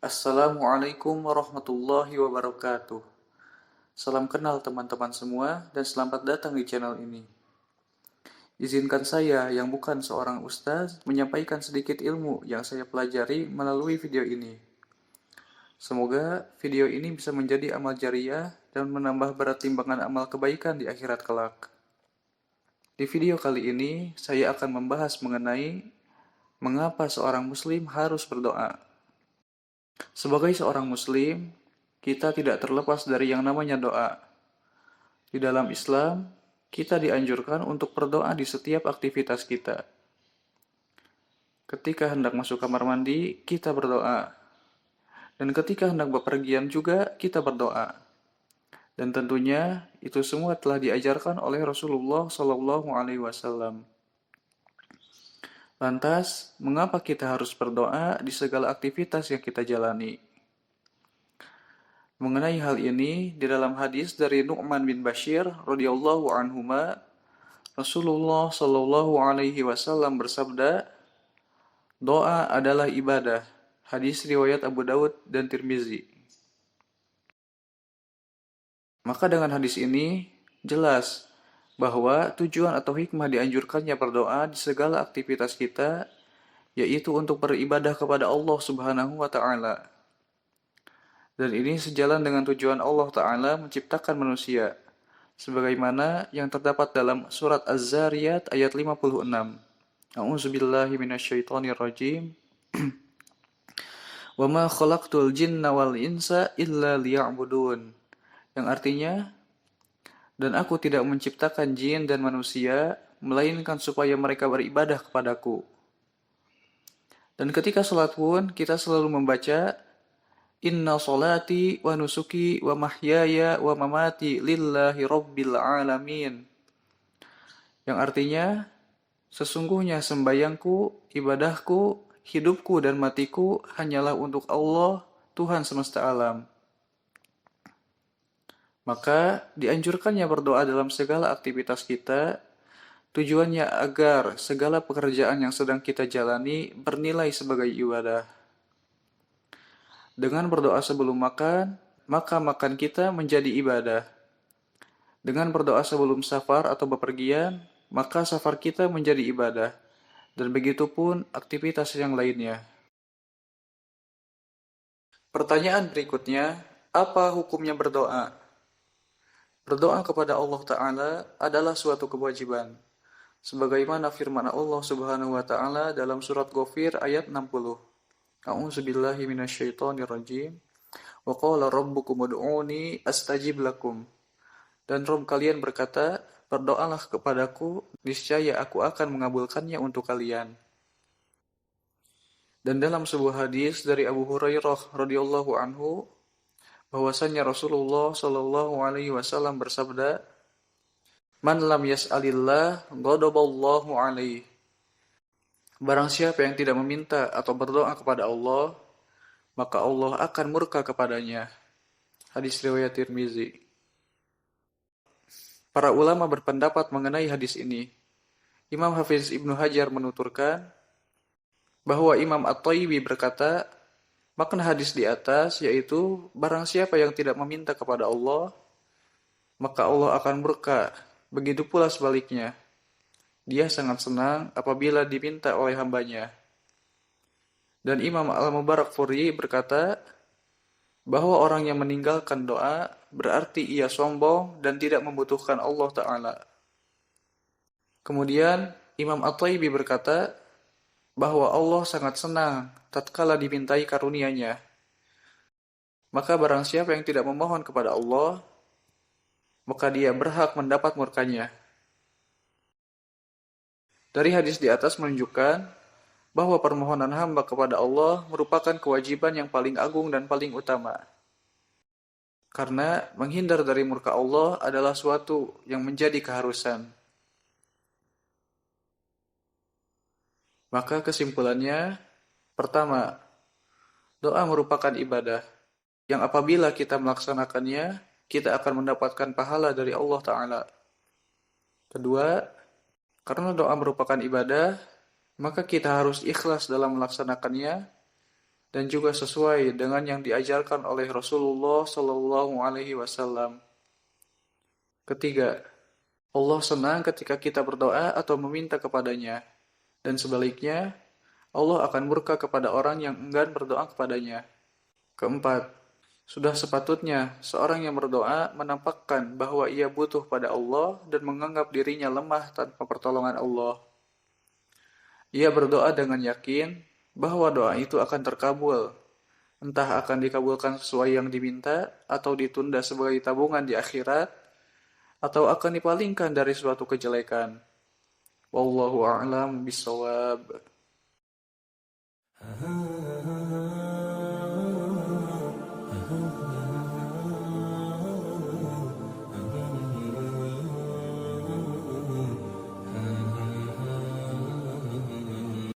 Assalamualaikum warahmatullahi wabarakatuh. Salam kenal teman-teman semua dan selamat datang di channel ini. Izinkan saya yang bukan seorang ustaz menyampaikan sedikit ilmu yang saya pelajari melalui video ini. Semoga video ini bisa menjadi amal jariah dan menambah berat timbangan amal kebaikan di akhirat kelak. Di video kali ini, saya akan membahas mengenai mengapa seorang muslim harus berdoa. Sebagai seorang muslim, kita tidak terlepas dari yang namanya doa. Di dalam Islam, kita dianjurkan untuk berdoa di setiap aktivitas kita. Ketika hendak masuk kamar mandi, kita berdoa. Dan ketika hendak bepergian juga, kita berdoa. Dan tentunya itu semua telah diajarkan oleh Rasulullah SAW. Lantas, mengapa kita harus berdoa di segala aktivitas yang kita jalani? Mengenai hal ini, di dalam hadis dari Nu'man bin Bashir radhiyallahu anhuma, Rasulullah Shallallahu alaihi wasallam bersabda, "Doa adalah ibadah." Hadis riwayat Abu Daud dan Tirmizi. Maka dengan hadis ini jelas bahwa tujuan atau hikmah dianjurkannya berdoa di segala aktivitas kita yaitu untuk beribadah kepada Allah Subhanahu wa taala. Dan ini sejalan dengan tujuan Allah taala menciptakan manusia sebagaimana yang terdapat dalam surat Az-Zariyat ayat 56. A'udzubillahi minasyaitonirrajim. Wa ma khalaqtul jinna wal insa illa liya'budun. Yang artinya, dan aku tidak menciptakan jin dan manusia melainkan supaya mereka beribadah kepadaku. Dan ketika salat pun kita selalu membaca Inna salati wa nusuki wa mahyaya wa mamati lillahi rabbil alamin. Yang artinya, sesungguhnya sembayangku, ibadahku, hidupku dan matiku hanyalah untuk Allah, Tuhan semesta alam. Maka dianjurkannya berdoa dalam segala aktivitas kita, tujuannya agar segala pekerjaan yang sedang kita jalani bernilai sebagai ibadah. Dengan berdoa sebelum makan, maka makan kita menjadi ibadah. Dengan berdoa sebelum safar atau bepergian, maka safar kita menjadi ibadah. Dan begitu pun aktivitas yang lainnya. Pertanyaan berikutnya, apa hukumnya berdoa? Berdoa kepada Allah Ta'ala adalah suatu kewajiban. Sebagaimana firman Allah Subhanahu wa Ta'ala dalam surat Ghafir ayat 60. A'udzubillahi minasyaitonirrajim. Wa qala rabbukum ud'uni astajib lakum. Dan Rabb kalian berkata, berdoalah kepadaku, niscaya aku akan mengabulkannya untuk kalian. Dan dalam sebuah hadis dari Abu Hurairah radhiyallahu anhu, bahwasanya Rasulullah Shallallahu alaihi wasallam bersabda, "Man lam yas'alillah ghadaballahu alaihi." Barang siapa yang tidak meminta atau berdoa kepada Allah, maka Allah akan murka kepadanya. Hadis riwayat Tirmizi. Para ulama berpendapat mengenai hadis ini. Imam Hafiz Ibnu Hajar menuturkan bahwa Imam At-Thayyibi berkata, makna hadis di atas yaitu barang siapa yang tidak meminta kepada Allah, maka Allah akan murka. Begitu pula sebaliknya. Dia sangat senang apabila diminta oleh hambanya. Dan Imam Al-Mubarakfuri berkata bahwa orang yang meninggalkan doa berarti ia sombong dan tidak membutuhkan Allah Ta'ala. Kemudian Imam At-Thayyibi berkata bahwa Allah sangat senang tatkala dimintai karunia-Nya. Maka barang siapa yang tidak memohon kepada Allah, maka dia berhak mendapat murkanya. Dari hadis di atas menunjukkan bahwa permohonan hamba kepada Allah merupakan kewajiban yang paling agung dan paling utama. Karena menghindar dari murka Allah adalah suatu yang menjadi keharusan. Maka kesimpulannya, pertama, doa merupakan ibadah yang apabila kita melaksanakannya, kita akan mendapatkan pahala dari Allah Ta'ala. Kedua, karena doa merupakan ibadah, maka kita harus ikhlas dalam melaksanakannya dan juga sesuai dengan yang diajarkan oleh Rasulullah Shallallahu Alaihi Wasallam. Ketiga, Allah senang ketika kita berdoa atau meminta kepadanya, dan sebaliknya, Allah akan murka kepada orang yang enggan berdoa kepadanya. Keempat, sudah sepatutnya seorang yang berdoa menampakkan bahwa ia butuh pada Allah dan menganggap dirinya lemah tanpa pertolongan Allah. Ia berdoa dengan yakin bahwa doa itu akan terkabul, entah akan dikabulkan sesuai yang diminta atau ditunda sebagai tabungan di akhirat, atau akan dipalingkan dari suatu kejelekan. Wallahu a'lam bishawab.